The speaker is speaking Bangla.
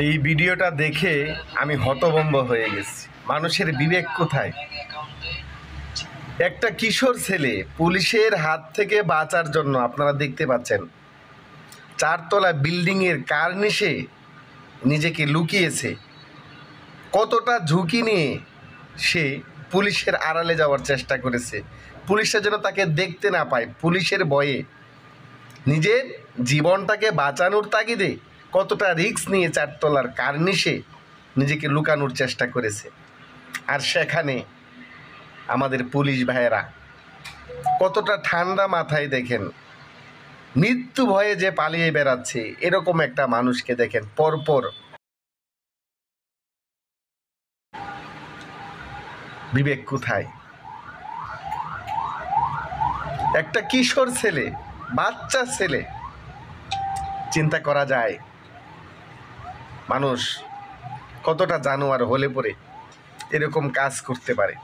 এই ভিডিওটা দেখে আমি হতভম্ব হয়ে গেছি। মানুষের বিবেক কোথায়? একটা কিশোর ছেলে পুলিশের হাত থেকে বাঁচার জন্য আপনারা দেখতে পাচ্ছেন চারতলা বিল্ডিংয়ের কার্নিশে নিজেকে লুকিয়েছে। কতটা ঝুঁকি নিয়ে সে পুলিশের আড়ালে যাওয়ার চেষ্টা করেছে, পুলিশরা যেন তাকে দেখতে না পায়। পুলিশের ভয়ে নিজের জীবনটাকে বাঁচানোর তাগিদে কতটা রিস্ক নিয়ে চারতলার কার্নিশে নিজেকে লুকানোর চেষ্টা করেছে। আর সেখানে আমাদের পুলিশ ভাইয়েরা কতটা ঠান্ডা মাথায় দেখেন মৃত্যু ভয়ে যে পালিয়ে বেড়াচ্ছে এরকম একটা মানুষকে দেখেন পরপর। বিবেক কোথায়? একটা কিশোর ছেলে, বাচ্চা ছেলে, চিন্তা করা যায় মানুষ কতটা জানোয়ার হলে পরে এরকম কাজ করতে পারে।